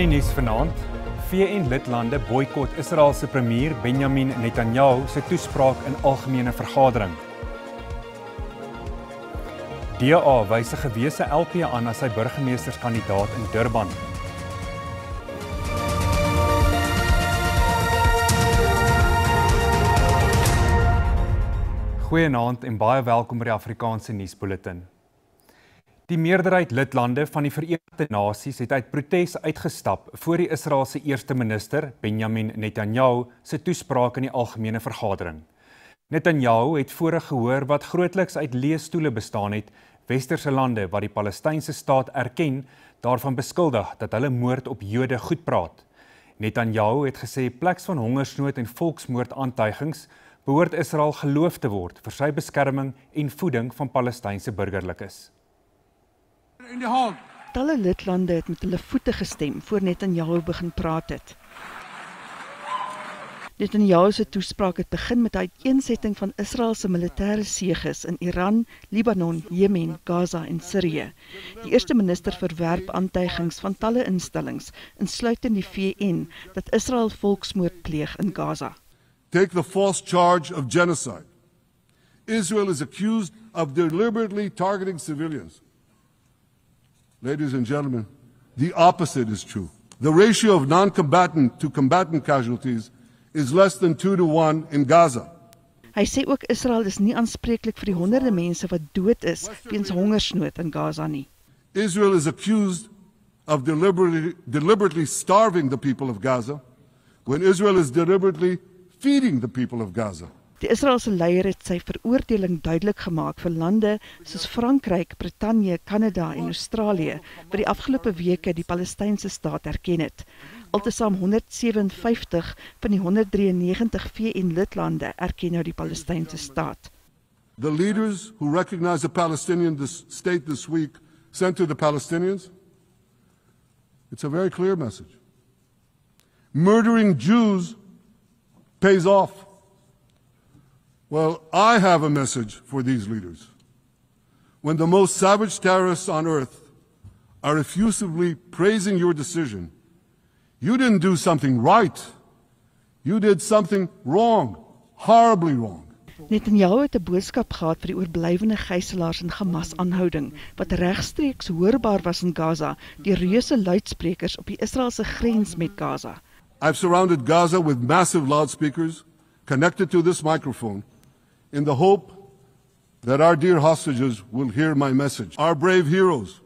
In die nuus vanaand, VN-lidlande boikot Israel se premier Benjamin Netanyahu se toespraak in algemene vergadering. DA wys 'n gewese LP aan as sy burgemeesterskandidaat in Durban. Goeienaand en baie welkom by die Afrikaanse nuusbulletin. Die meerderheid lidlande van die Verenigde Nasies het uit protes uitgestap voor die Israeliese eerste minister Benjamin Netanyahu se toespraak in die algemene vergadering. Netanyahu het voorheen gehoor wat grootliks uit leesstoele bestaan het, westerse lande wat die Palestynse staat erken, daarvan beskuldig dat hulle moord op Jode goedpraat. Netanyahu het gesê pleks van hongersnood en volksmoordaantuigings behoort Israel geloof te word vir sy beskerming en voeding van Palestynse burgerlikes. Talle lidlande het met hulle voete gestem voor Netanyahu begin praat het. Netanyahu se toespraak het begin met 'n uiteensetting van Israel se militêre seëges in Iran, Libanon, Jemen, Gaza en Sirië. Die eerste minister verwerp aantuigings van talle instellings, insluitend die VN, dat Israel volksmoord pleeg in Gaza. Take the false charge of genocide. Israel is accused of deliberately targeting civilians. Ladies and gentlemen, the opposite is true. The ratio of non-combatant to combatant casualties is less than 2-to-1 in Gaza. Hy sê ook Israel is nie aanspreeklik vir die honderde mense wat dood is weens hongersnood in Gaza nie. Israel is accused of deliberately starving the people of Gaza when Israel is deliberately feeding the people of Gaza. Die Israeliese leier het sy veroordeling duidelik gemaak vir lande soos Frankryk, Brittanje, Kanada en Australië, wat die afgelope weke die Palestynse staat erken het. Altesaam 157 van die 193 VN-lidlande erken nou die Palestynse staat. The leaders who recognize the Palestinian state this week sent to the Palestinians, it's a very clear message. Murdering Jews pays off. Well, I have a message for these leaders. When the most savage terrorists on earth are effusively praising your decision, you didn't do something right. You did something wrong, horribly wrong. Netanyahu het 'n boodskap gehad vir die oorblywende gijslaers in Hamas-aanhouding, wat regstreeks hoorbaar was in Gaza, deur reuse luidsprekers op die Israeliese grens met Gaza. I've surrounded Gaza with massive loudspeakers connected to this microphone in the hope that our dear hostages will hear my message. Our brave heroes.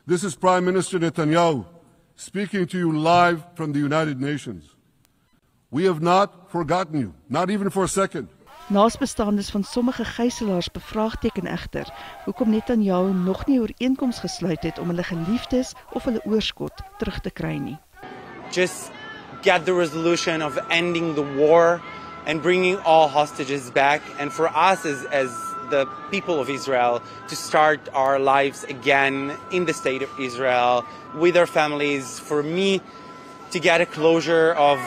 This is Prime Minister Netanyahu speaking to you live from the United Nations. We have not forgotten you, not even for a second. Naasbestaandes van sommige gijslaers bevraagteken egter hoekom Netanyahu nog nie 'n ooreenkoms gesluit het om hulle geliefdes of hulle oorskot terug te kry nie. Just get the resolution of ending the war and bringing all hostages back, and for us as the people of Israel to start our lives again in the state of Israel with our families. For me to get a closure of,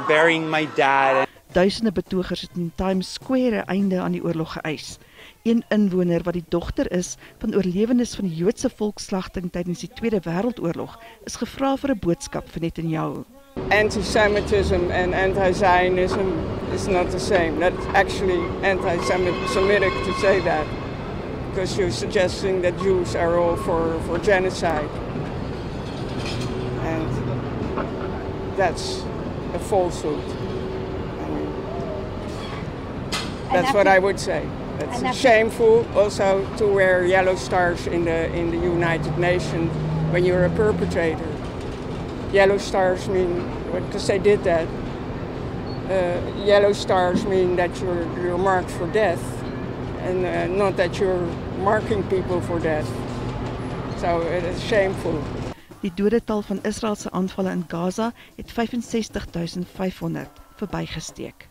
burying my dad. Duisende betogers het in Times Square 'n einde aan die oorlog geëis. Een inwoner wat die dogter is van oorlewendes van die Joodse volksslagting tydens die Tweede Wêreldoorlog, is gevra vir 'n boodskap vir Netanyahu. Anti-Semitism and anti-Zionism is not the same. That's actually anti-Semitic to say that, because you're suggesting that Jews are all for genocide. And that's a falsehood. I mean, that's what I would say. It's shameful also to wear yellow stars in the United Nations when you're a perpetrator. Yellow stars mean, because they did that, yellow stars mean that you're marked for death, and not that you're marking people for death. So it is shameful. Die dodetal van Israeliese aanvalle in Gaza het 65.500 verbygesteek.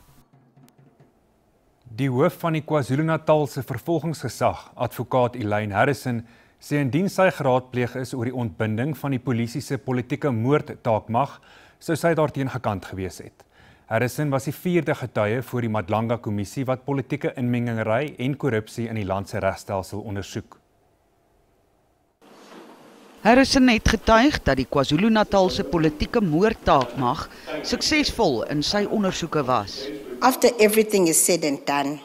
Die hoof van die KwaZulu-Natalse vervolgingsgesag, advokaat Elaine Harrison, sê indien sy geraadpleeg is oor die ontbinding van die polisie se politieke moordtaakmag, sou sy daarteen gekant gewees het. Harrison was die 4de getuie voor die Madlanga-kommissie wat politieke inmengingery en korrupsie in die land se regstelsel ondersoek. Harrison het getuig dat die KwaZulu-Natalse politieke moordtaakmag suksesvol in sy ondersoeke was. After everything is said and done,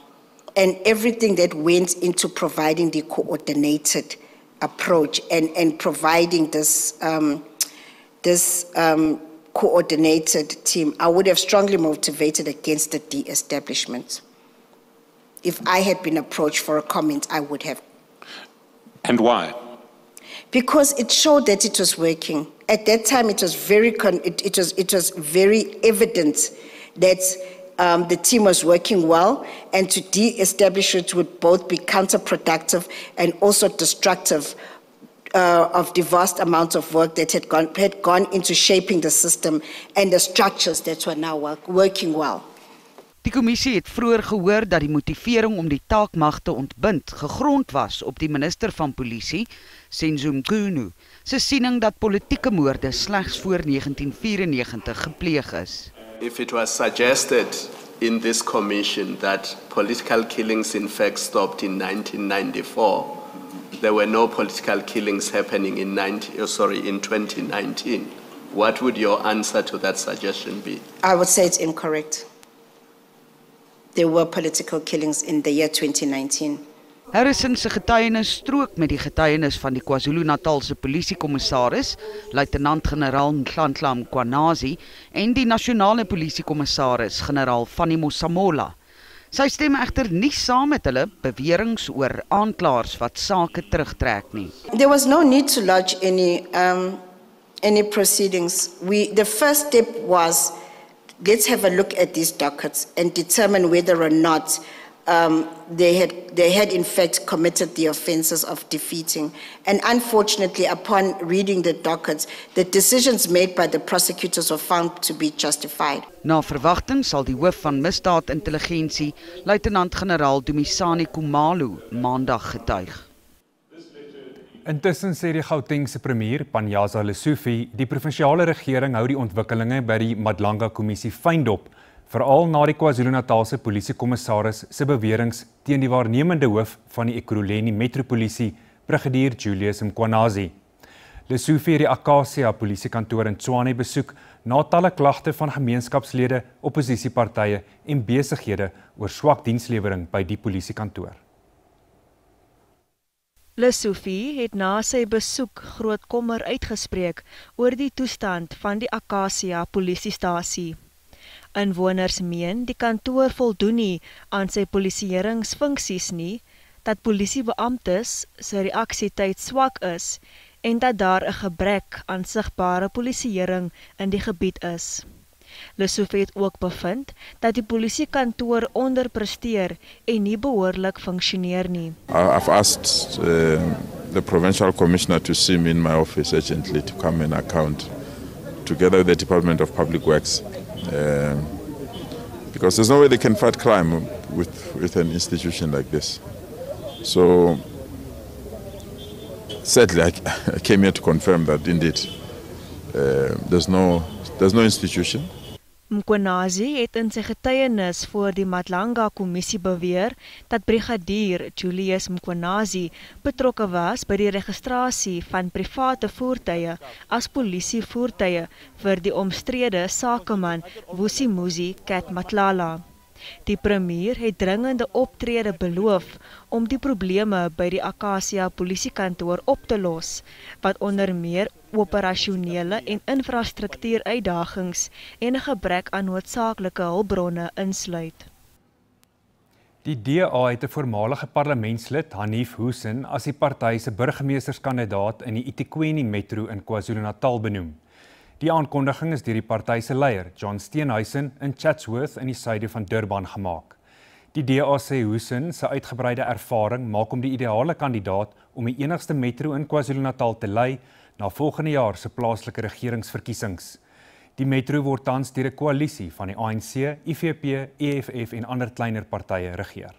and everything that went into providing the coordinated approach and providing this coordinated team, I would have strongly motivated against the de-establishment. If I had been approached for a comment, I would have. And why? Because it showed that it was working. At that time, it was very evident that the team was working well, and to de-establish it would both be counterproductive and also destructive of the vast amount of work that had gone into shaping the system and the structures that were now working well. Die kommissie het vroeër gehoor dat die motivering om die taakmag te ontbind gegrond was op die minister van polisie, Senzo Mchunu, se siening dat politieke moorde slegs voor 1994 gepleeg is. If it was suggested in this commission that political killings in fact stopped in 1994, there were no political killings happening in 2019. What would your answer to that suggestion be? I would say it's incorrect. There were political killings in the year 2019. Harrison se getuienis strook met die getuienis van die KwaZulu-Natalse polisiekommissaris, luitenant-generaal Nhlanhla Mkhwanazi, en die nasionale polisiekommissaris, generaal Fanny Mosamola. Sy stem egter nie saam met hulle beweringe oor aanklaers wat sake terugtrek nie. There was no need to lodge any proceedings. The first step was, let's have a look at these dockets and determine whether or not they had in fact committed the offences of defeating. And unfortunately, upon reading the dockets, the decisions made by the prosecutors were found to be justified. Na verwagting sal die hoof van misdaadintelligensie, luitenant-generaal Dumisani Khumalo, maandag getuig. Intussen sê die Gautengse premier, Panyaza Lesufi, die provinsiale regering hou die ontwikkelinge by die Madlanga kommissie fyn dop, veral na die KwaZulu-Natalse polisiekommissaris se beweringe teen die waarnemende hoof van die Ekurhuleni Metropolisie, Brigadier Julius Mkhwanazi. Lesufi het die Acacia polisiekantoor in Tshwane besoek na talle klagte van gemeenskapslede, opposisiepartye en besighede oor swak dienslewering by die polisiekantoor. Lesufi het na sy besoek groot kommer uitgespreek oor die toestand van die Acacia polisiestasie. Inwoners meen die kantoor voldoen nie aan sy polisieeringsfunksies nie, dat polisiebeamptes se reaksietyd swak is en dat daar 'n gebrek aan sigbare polisieering in die gebied is. Lesufi het ook bevind dat die polisiekantoor onderpresteer en nie behoorlik funksioneer nie. I've asked the provincial commissioner to see me in my office urgently to come and account together with the Department of Public Works. Because there's no way they can fight crime with an institution like this. So sadly, I came here to confirm that indeed there's no institution. Mkhwanazi het in sy getuienis voor die Madlanga kommissie beweer dat brigadier Julius Mkhwanazi betrokke was by die registrasie van private voertuie as polisievoertuie vir die omstrede sakeman Vusimuzi Cat Matlala. Die premier het dringende optrede beloof om die probleme by die Acacia polisiekantoor op te los, wat onder meer operasionele en infrastruktuuruitdagings en 'n gebrek aan noodsaaklike hulpbronne insluit. Die DA het 'n voormalige parlementslid, Hanif Hussein, as die party se burgemeesterskandidaat in die eThekwini Metro in KwaZulu-Natal benoem. Die aankondiging is deur die party se leier, John Steenhuisen, in Chatsworth in die suide van Durban gemaak. Die DA sê Hussein se uitgebreide ervaring maak hom die ideale kandidaat om die enigste metro in KwaZulu-Natal te lei na volgende jaar se plaaslike regeringsverkiesings. Die metro word tans deur 'n koalisie van die ANC, IFP, EFF en ander kleiner partye regeer.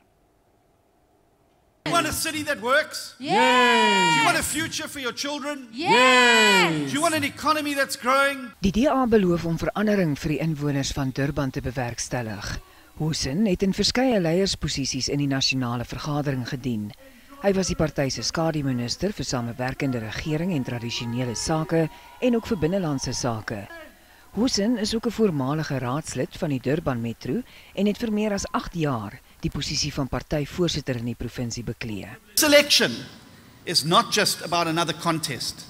Do you want a city that works? Yeah! Do you want a future for your children? Yeah! Do you want an economy that's growing? Die DA beloof om verandering vir die inwoners van Durban te bewerkstellig. Hussein het in verskeie leiersposisies in die nasionale vergadering gedien. Hy was die party se skademinister vir samewerkende regering en tradisionele sake en ook vir binnelandse sake. Hussein is ook 'n voormalige raadslid van die Durban Metro en het vir meer as 8 jaar die posisie van partyvoorsitter in die provinsie beklee. This election is not just about another contest.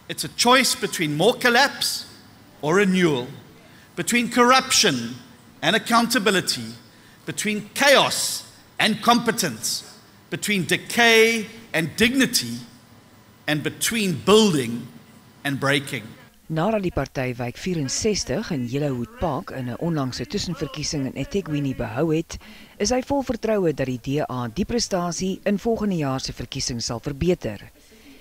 It's a choice between more collapse or renewal, between corruption and accountability, between chaos and competence, between decay and dignity, and between building and breaking. Nadat die party wijk 64 in Yellowwood Park in 'n onlangse tussenverkiesing in eThekwini behou het, is hy vol vertroue dat die DA die prestasie in volgende jaar se verkiesing sal verbeter.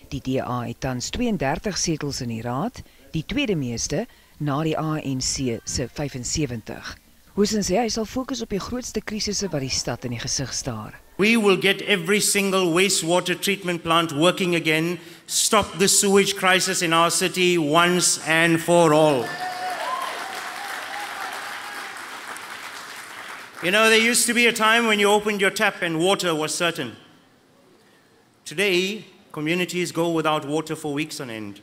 Die DA het tans 32 setels in die raad, die tweede meeste na die ANC se 75. Hussein sê hy sal fokus op die grootste krisisse wat die stad in die gesig staar. We will get every single wastewater treatment plant working again, stop the sewage crisis in our city once and for all. You know, there used to be a time when you opened your tap and water was certain. Today, communities go without water for weeks on end.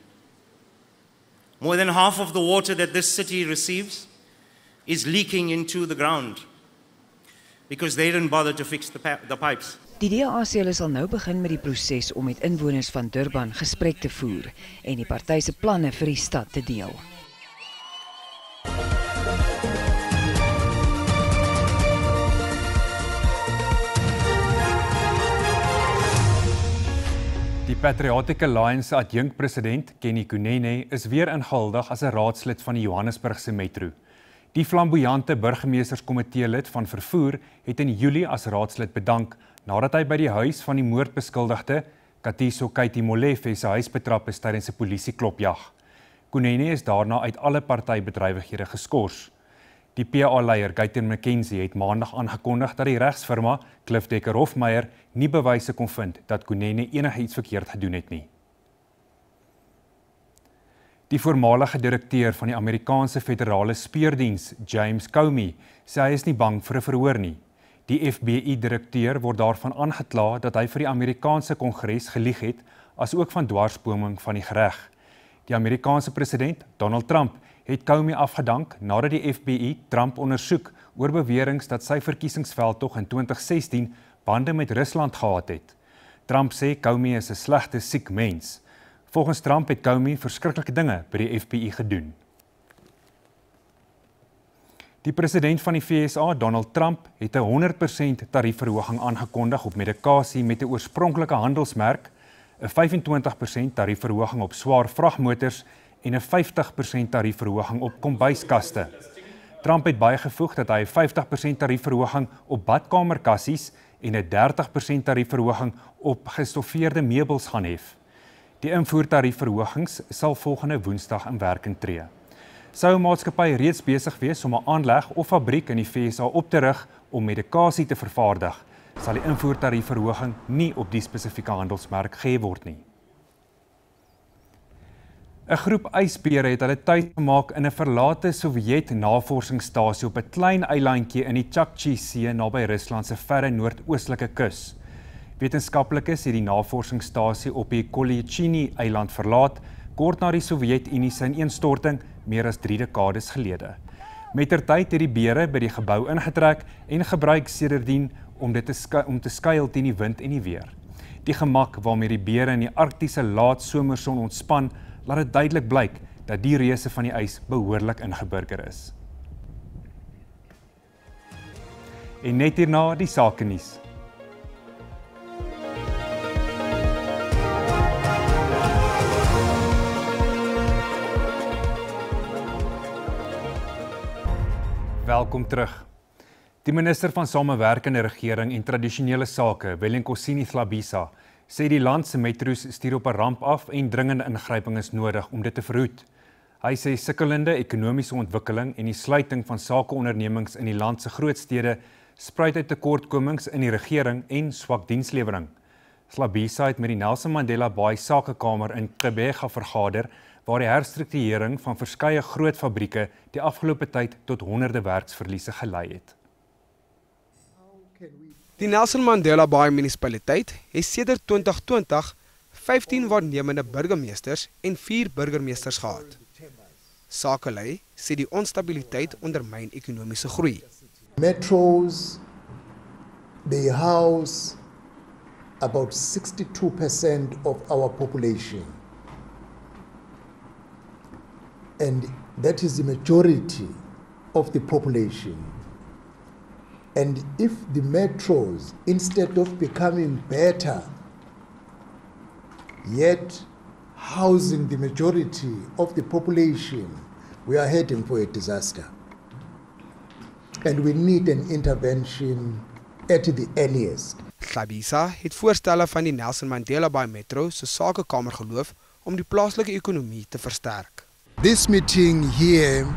More than half of the water that this city receives is leaking into the ground because they didn't bother to fix the pipes. Die DA sê hulle sal nou begin met die proses om met inwoners van Durban gesprek te voer en die party se planne vir die stad te deel. Die Patriotic Alliance adjunkpresident Kenny Kunene is weer ingehuldig as 'n raadslid van die Johannesburgse Metro. Die flamboyante burgemeesterskomitee-lid van vervoer het in Julie as raadslid bedank nadat hy by die huis van die moordbeskuldigde Katiso Katie Molefe se huis betrap is tydens 'n polisieklopjag. Kunene is daarna uit alle partybedrywighede geskort. Die PA-leier Guyton McKenzie het maandag aangekondig dat die regsfirma Cliff Decker Hofmeyer nie bewyse kon vind dat Kunene enigiets verkeerd gedoen het nie. Die voormalige direkteur van die Amerikaanse Federale Speurdiens, James Comey, sê hy is nie bang vir 'n verhoor nie. Die FBI-direkteur word daarvan aangekla dat hy vir die Amerikaanse Kongres gelieg het, asook van dwarsboming van die reg. Die Amerikaanse president, Donald Trump, het Comey afgedank nadat die FBI Trump ondersoek oor beweringe dat sy verkiesingsveldtog in 2016 bande met Rusland gehad het. Trump sê Comey is 'n slegte, siek mens. Volgens Trump het Comey verskriklike dinge by die FBI gedoen. Die president van die VSA, Donald Trump, het 'n 100% tariefverhoging aangekondig op medikasie met 'n oorspronklike handelsmerk, 'n 25% tariefverhoging op swaar vragmotors en 'n 50% tariefverhoging op kombuiskaste. Trump het bygevoeg dat hy 'n 50% tariefverhoging op badkamerkassies en 'n 30% tariefverhoging op gestoffeerde meubels gaan hef. Die invoertariefverhogings sal volgende Woensdag in werking tree. Sou 'n maatskappy reeds besig wees om 'n aanleg of fabriek in die VSA op te rig om medikasie te vervaardig, sal die invoertariefverhoging nie op die spesifieke handelsmerk gehef word nie. 'n Groep ysbere het hulle tuis gemaak in 'n verlate Sowjet-navorsingsstasie op 'n klein eilandjie in die Chukchi-see naby Rusland se verre noordoostelike kus. Wetenskaplikes het die navorsingsstasie op die Kolyachini-eiland verlaat kort na die Sowjetunie se ineenstorting meer as 3 dekades gelede. Mettertyd het die bere by die gebou ingetrek en gebruik sedertdien om te skuil teen die wind en die weer. Die gemak waarmee die bere in die arktiese laatsomerson ontspan, laat dit duidelik blyk dat die reuse van die ys behoorlik ingeburger is. En net hierna die sakenuus. Welkom terug. Die minister van Samewerkende Regering en Tradisionele Sake, Wellenkosini Hlabisa, sê die land se metro's stuur op 'n ramp af en dringende ingryping is nodig om dit te verhoed. Hy sê sukkelende ekonomiese ontwikkeling en die sluiting van sakeondernemings in die land se grootstede spruit uit tekortkomings in die regering en swak dienslewering. Hlabisa het met die Nelson Mandela Bay Sakekamer in Gqeberha vergader, waar die herstrukturering van verskeie groot fabrieke die afgelope tyd tot honderde werksverliese gelei het. Die Nelson Mandela Bay munisipaliteit het sedert 2020 15 waarnemende burgemeesters en 4 burgemeesters gehad. Sakelei sê die onstabiliteit ondermyn ekonomiese groei. Metros, they house about 62% of our population. And that is the majority of the population. And if the metros, instead of becoming better, yet housing the majority of the population, we are heading for a disaster. And we need an intervention at the earliest. Hlabisa het voorstelle van die Nelson Mandela Bay Metro se sakekamer geloof om die plaaslike ekonomie te versterk. This meeting here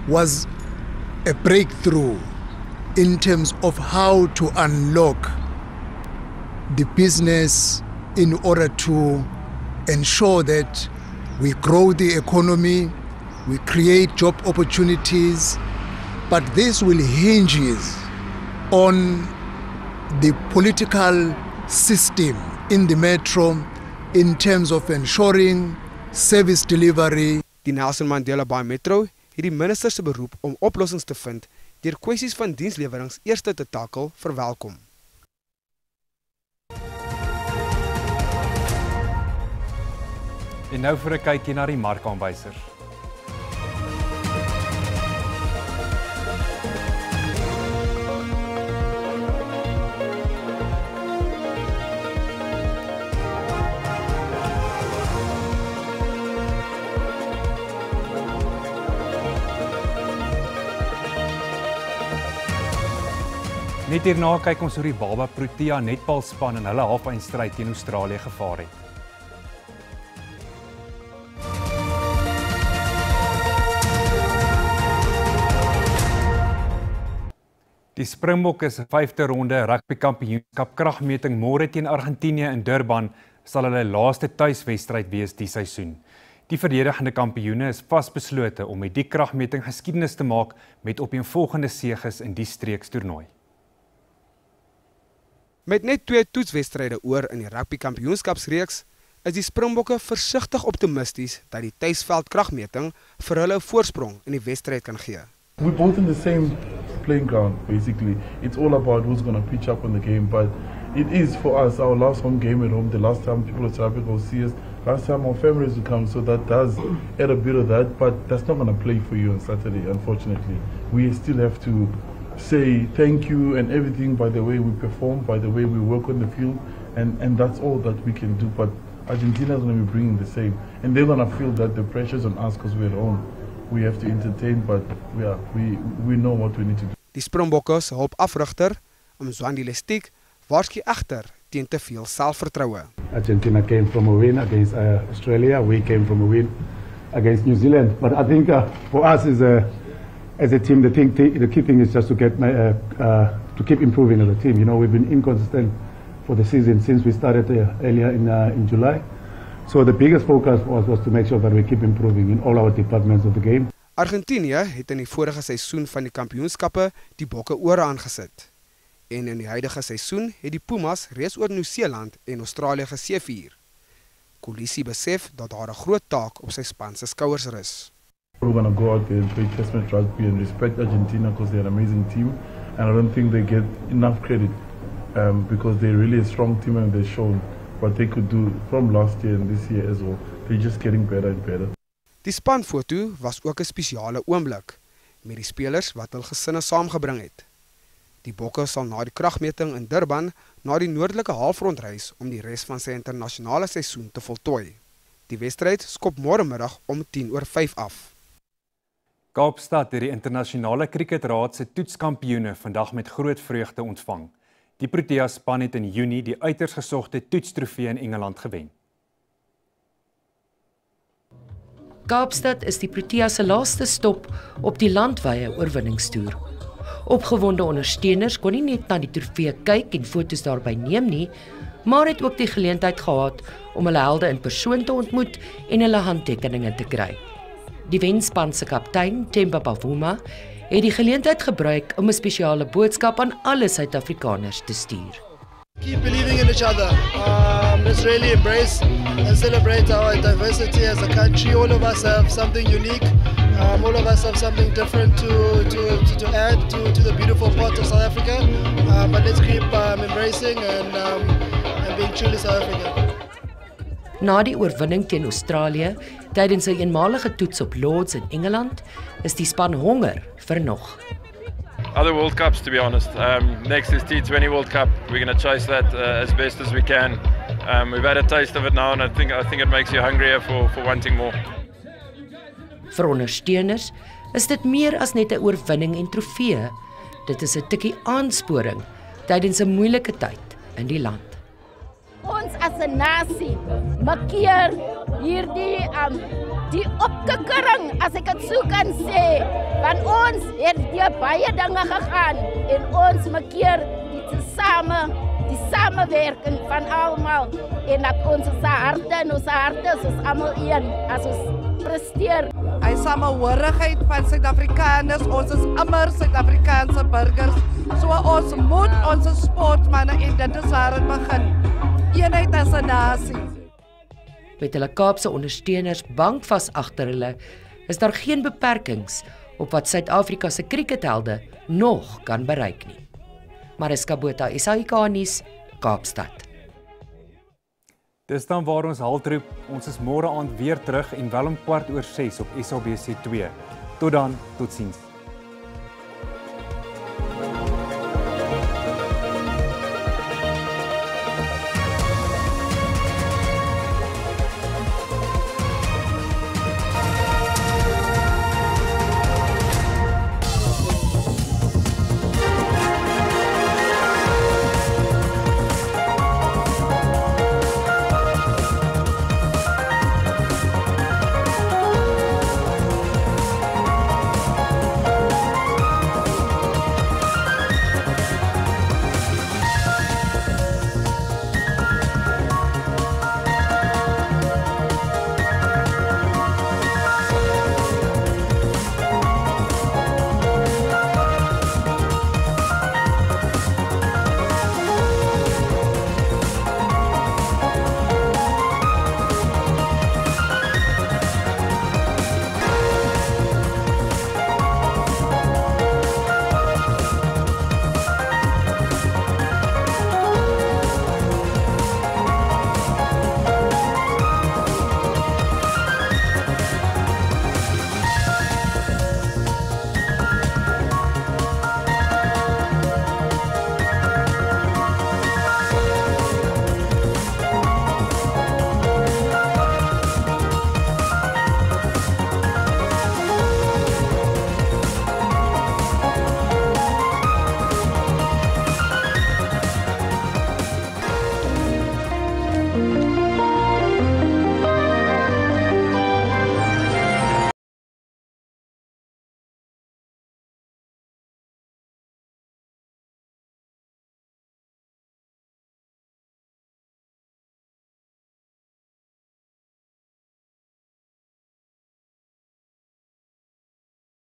was a breakthrough in terms of how to unlock the business in order to ensure that we grow the economy, we create job opportunities, but this will hinge on the political system in the metro in terms of ensuring service delivery. Die Nelson Mandela Bay Metro het die minister se beroep om oplossings te vind deur kwessies van dienslewerings eers te takel verwelkom. En nou vir 'n kykie na die markaanwysers. Net hierna kyk ons hoe die Baba Protea netbalspan in hulle halfeindstryd teen Australië gevaar het. Die Springbokke se 5de ronde rugby kampioenskap kragmeting môre teen Argentinië in Durban sal hulle laaste tuiswedstryd wees die seisoen. Die verdedigende kampioene is vasbeslote om met die kragmeting geskiedenis te maak met opeenvolgende seges in die streekstoernooi. Met net 2 toetswedstryde oor in die rugby kampioenskapsreeks is die Springbokke versigtig optimisties dat die tuisveld kragmeting vir hulle 'n voorsprong in die wedstryd kan gee. We're both in the same playing ground, basically. It's all about who's going to pitch up on the game, but it is for us our last home game at home, the last time people at South Africa will see us, last time our families will come, so that does add a bit of that, but that's not going to play for you on Saturday, unfortunately. We still have to say thank you and everything by the way we perform, by the way we work on the field, and that's all that we can do, but Argentina is going to be bringing the same, and they're going to feel that the pressure's on us because we're at home. We have to entertain, but we know what we need to do. Die Springbokke se hulpafrigter, Mzwandi Lestik, waarsku egter teen te veel selfvertroue. Argentina came from a win against Australia. We came from a win against New Zealand. But I think for us as a team, the key thing is just to get to keep improving as a team. You know, we've been inconsistent for the season since we started earlier in July. So the biggest focus was to make sure that we keep improving in all our departments of the game. Argentinië het in die vorige seisoen van die kampioenskappe die Bokke ore aangesit. En in die huidige seisoen het die Pumas reeds oor Nieu-Seeland en Australië geseëvier. Kolisi besef dat daar 'n groot taak op sy span se skouers rus. We're going to go out there and play test-match rugby and respect Argentina because they're an amazing team, and I don't think they get enough credit because they're really a strong team and they've shown what they could do from last year and this year as well. They're just getting better and better. Die spanfoto was ook 'n spesiale oomblik met die spelers wat hul gesinne saamgebring het. Die Bokke sal na die kragmeting in Durban na die noordelike halfrond reis om die res van sy internasionale seisoen te voltooi. Die wedstryd skop môre middag om 5:10 af. Kaapstad het die internasionale kriketraad se toetskampioene vandag met groot vreugde ontvang. Die Protea span het in Junie die uiters gesogte toetstrofee in Engeland gewen. Kaapstad is die Protea se laaste stop op die landwye oorwinningstoer. Opgewonde ondersteuners kon nie net na die trofee kyk en foto's daarby neem nie, maar het ook die geleentheid gehad om hulle helde in persoon te ontmoet en hulle handtekeninge te kry. Die wenspan se kaptein, Themba Bavuma, het die geleentheid gebruik om 'n spesiale boodskap aan alle Suid-Afrikaners te stuur. Keep believing in each other. Let's really embrace and celebrate our diversity as a country. All of us have something unique. All of us have something different to add to the beautiful part of South Africa. But let's keep embracing and being truly South African. Na die oorwinning teen Australië tydens 'n eenmalige toets op Lords in Engeland, is die span honger vir nog. Other World Cups, to be honest. Next is T20 World Cup. We're going to chase that as best as we can. We've had a taste of it now, and I think it makes you hungrier for wanting more. Vir ondersteuners is dit meer as net 'n oorwinning en trofee. Dit is 'n tikkie aansporing tydens 'n moeilike tyd in die land. Ons as 'n nasie markeer hierdie die opkikkering, as ek dit so kan sê, want ons het deur baie dinge gegaan en ons markeer die samewerking van almal en dat ons harte is almal een as ons presteer. Hy samehorigheid van Suid-Afrikaners, ons is immer Suid-Afrikaanse burgers, so ons moet ons sportmense en dit is waar dit begin. Eenheid as 'n nasie. Met hulle Kaapse ondersteuners bankvas agter hulle, is daar geen beperkings op wat Suid-Afrika se krikethelde nog kan bereik nie. Mariska Botha, SAK nuus, Kaapstad. Dis dan waar ons haltroep. Ons is môre aand weer terug en wel om 6:15 op SABC2. Tot dan, totsiens.